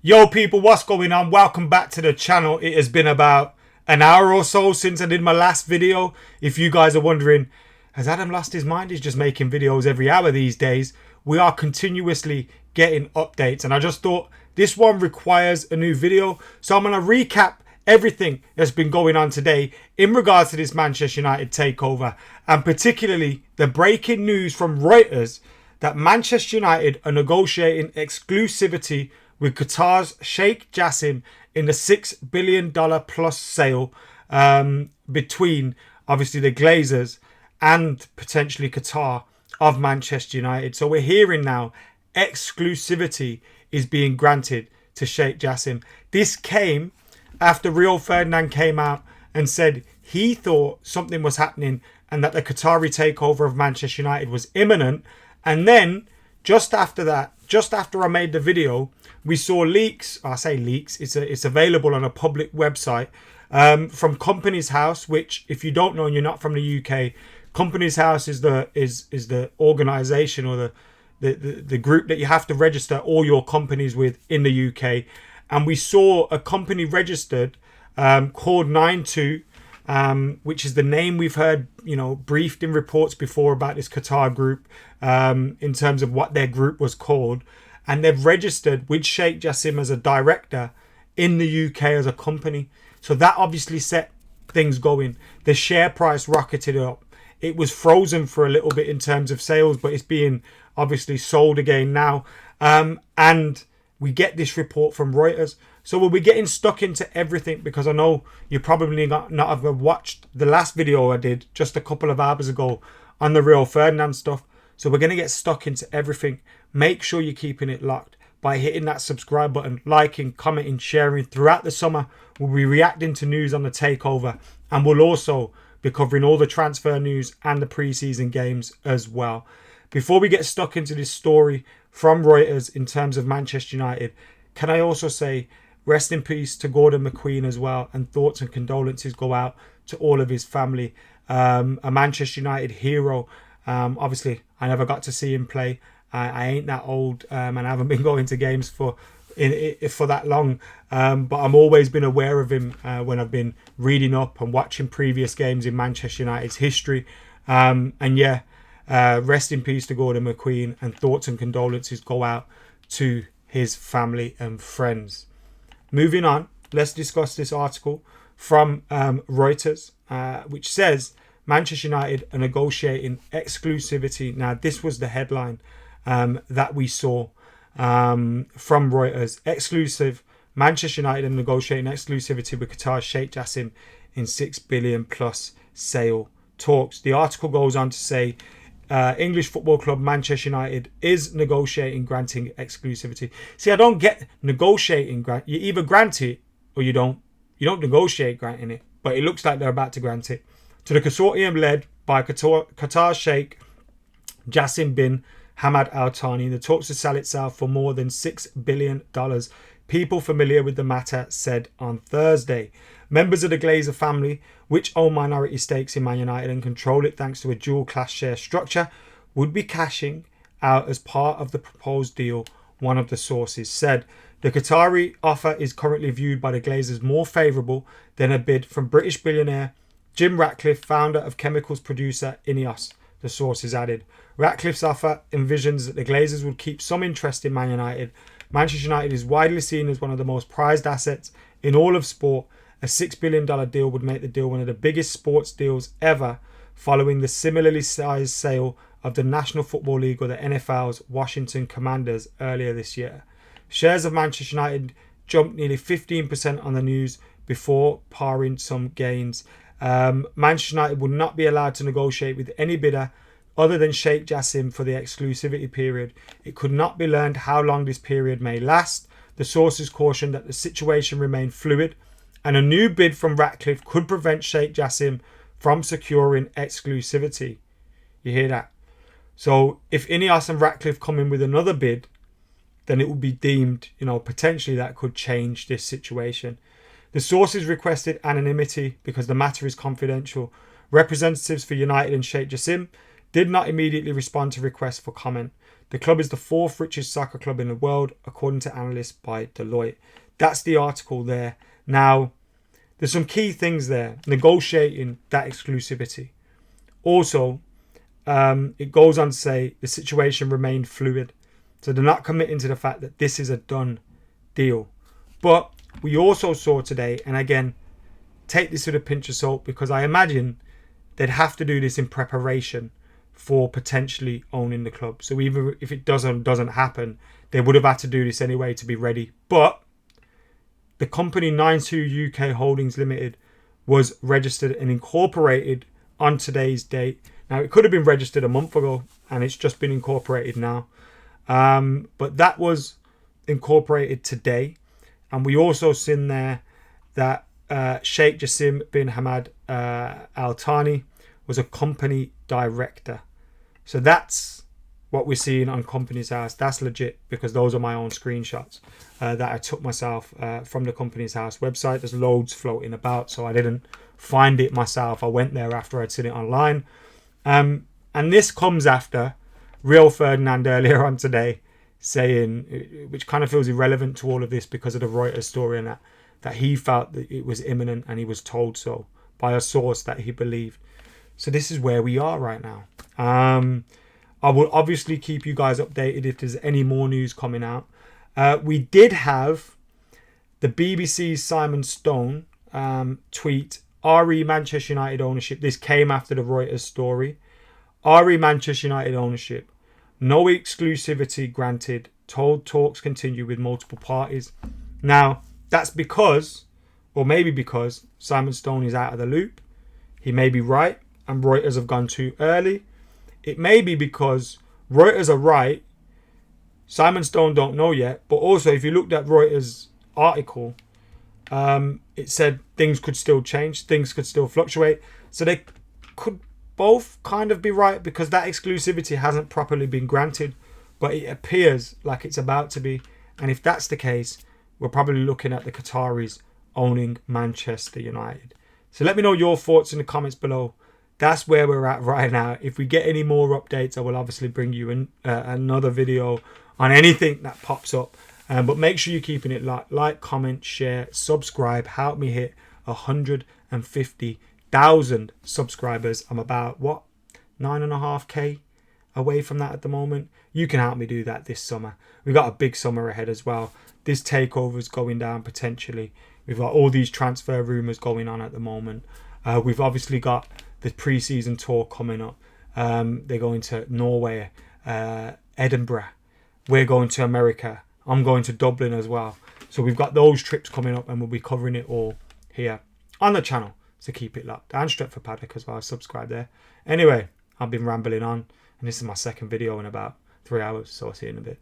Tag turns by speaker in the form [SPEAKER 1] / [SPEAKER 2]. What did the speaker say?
[SPEAKER 1] Yo people, what's going on? Welcome back to the channel. It has been about an hour or so since I did my last video. If you guys are wondering, has Adam lost his mind? He's just making videos every hour these days. We are continuously getting updates, and I just thought this one requires a new video. So I'm going to recap everything that's been going on today in regards to this Manchester United takeover, and particularly the breaking news from Reuters that Manchester United are negotiating exclusivity with Qatar's Sheikh Jassim in the $6 billion plus sale between obviously the Glazers and potentially Qatar of Manchester United. So we're hearing now exclusivity is being granted to Sheikh Jassim. This came after Rio Ferdinand came out and said he thought something was happening and that the Qatari takeover of Manchester United was imminent. And then just after that, just after I made the video, we saw leaks. I say leaks. It's available on a public website from Companies House, which, if you don't know and you're not from the UK, Companies House is the organisation or the group that you have to register all your companies with in the UK. And we saw a company registered called 92, which is the name we've heard, briefed in reports before about this Qatar group in terms of what their group was called. And they've registered with Sheikh Jassim as a director in the UK as a company. So that obviously set things going. The share price rocketed up. It was frozen for a little bit in terms of sales, but it's being obviously sold again now. And we get this report from Reuters. So we'll be getting stuck into everything, because I know you probably not have watched the last video I did just a couple of hours ago on the Rio Ferdinand stuff. So we're going to get stuck into everything. Make sure you're keeping it locked by hitting that subscribe button, liking, commenting, sharing. Throughout the summer, we'll be reacting to news on the takeover, and we'll also be covering all the transfer news and the pre-season games as well. Before we get stuck into this story from Reuters in terms of Manchester United, can I also say rest in peace to Gordon McQueen as well, and thoughts and condolences go out to all of his family. A Manchester United hero. Obviously, I never got to see him play. I ain't that old, and I haven't been going to games for that long. But I'm always been aware of him when I've been reading up and watching previous games in Manchester United's history. Rest in peace to Gordon McQueen, and thoughts and condolences go out to his family and friends. Moving on, let's discuss this article from Reuters, which says Manchester United are negotiating exclusivity. Now, this was the headline that we saw from Reuters. Exclusive. Manchester United are negotiating exclusivity with Qatar's Sheikh Jassim in $6 billion plus sale talks. The article goes on to say English football club Manchester United is negotiating granting exclusivity. See, I don't get negotiating. You either grant it or you don't. You don't negotiate granting it, but it looks like they're about to grant it to the consortium led by Qatar's Sheikh Jassim bin Hamad Al Thani. The talks to sell itself for more than $6 billion. People familiar with the matter said on Thursday. Members of the Glazer family, which own minority stakes in Man United and control it thanks to a dual-class share structure, would be cashing out as part of the proposed deal, one of the sources said. The Qatari offer is currently viewed by the Glazers more favourable than a bid from British billionaire Jim Ratcliffe, founder of chemicals producer Ineos, the sources added. Ratcliffe's offer envisions that the Glazers would keep some interest in Man United. Manchester United is widely seen as one of the most prized assets in all of sport. A $6 billion deal would make the deal one of the biggest sports deals ever, following the similarly sized sale of the National Football League or the NFL's Washington Commanders earlier this year. Shares of Manchester United jumped nearly 15% on the news before paring some gains. Manchester United would not be allowed to negotiate with any bidder other than Sheikh Jassim for the exclusivity period. It could not be learned how long this period may last. The sources cautioned that the situation remained fluid, and a new bid from Ratcliffe could prevent Sheikh Jassim from securing exclusivity. You hear that? So if Ineos and Ratcliffe come in with another bid, then it would be deemed, potentially that could change this situation. The sources requested anonymity because the matter is confidential. Representatives for United and Sheikh Jassim did not immediately respond to requests for comment. The club is the 4th richest soccer club in the world, according to analysts by Deloitte. That's the article there. Now, there's some key things there. Negotiating that exclusivity. Also, it goes on to say the situation remained fluid. So they're not committing to the fact that this is a done deal. But we also saw today, and again, take this with a pinch of salt, because I imagine they'd have to do this in preparation for potentially owning the club. So even if it doesn't happen, they would have had to do this anyway to be ready. But the company 92 UK Holdings Limited was registered and incorporated on today's date. Now, it could have been registered a month ago, and it's just been incorporated now. But that was incorporated today. And we also seen there that Sheikh Jassim bin Hamad Al Thani was a company director. So that's what we're seeing on Companies House. That's legit, because those are my own screenshots that I took myself from the Companies House website. There's loads floating about, so I didn't find it myself. I went there after I'd seen it online. And this comes after Rio Ferdinand earlier on today saying, which kind of feels irrelevant to all of this because of the Reuters story, and that he felt that it was imminent and he was told so by a source that he believed. So this is where we are right now. I will obviously keep you guys updated if there's any more news coming out. We did have the BBC's Simon Stone tweet, RE Manchester United ownership. This came after the Reuters story. RE Manchester United ownership. No exclusivity granted. Told talks continue with multiple parties. Now, that's because, or maybe because, Simon Stone is out of the loop. He may be right, and Reuters have gone too early. It may be because Reuters are right. Simon Stone don't know yet. But also, if you looked at Reuters' article, it said things could still change. Things could still fluctuate. So they could both kind of be right, because that exclusivity hasn't properly been granted. But it appears like it's about to be. And if that's the case, we're probably looking at the Qataris owning Manchester United. So let me know your thoughts in the comments below. That's where we're at right now. If we get any more updates, I will obviously bring you in another video on anything that pops up. But make sure you're keeping it like, comment, share, subscribe. Help me hit 150,000 subscribers. I'm about, 9.5k away from that at the moment. You can help me do that this summer. We've got a big summer ahead as well. This takeover is going down potentially. We've got all these transfer rumours going on at the moment. We've obviously got the pre-season tour coming up. They're going to Norway, Edinburgh. We're going to America. I'm going to Dublin as well. So we've got those trips coming up, and we'll be covering it all here on the channel. So keep it locked. And Stretford Paddock as well. Subscribe there. Anyway, I've been rambling on, and this is my second video in about 3 hours. So I'll see you in a bit.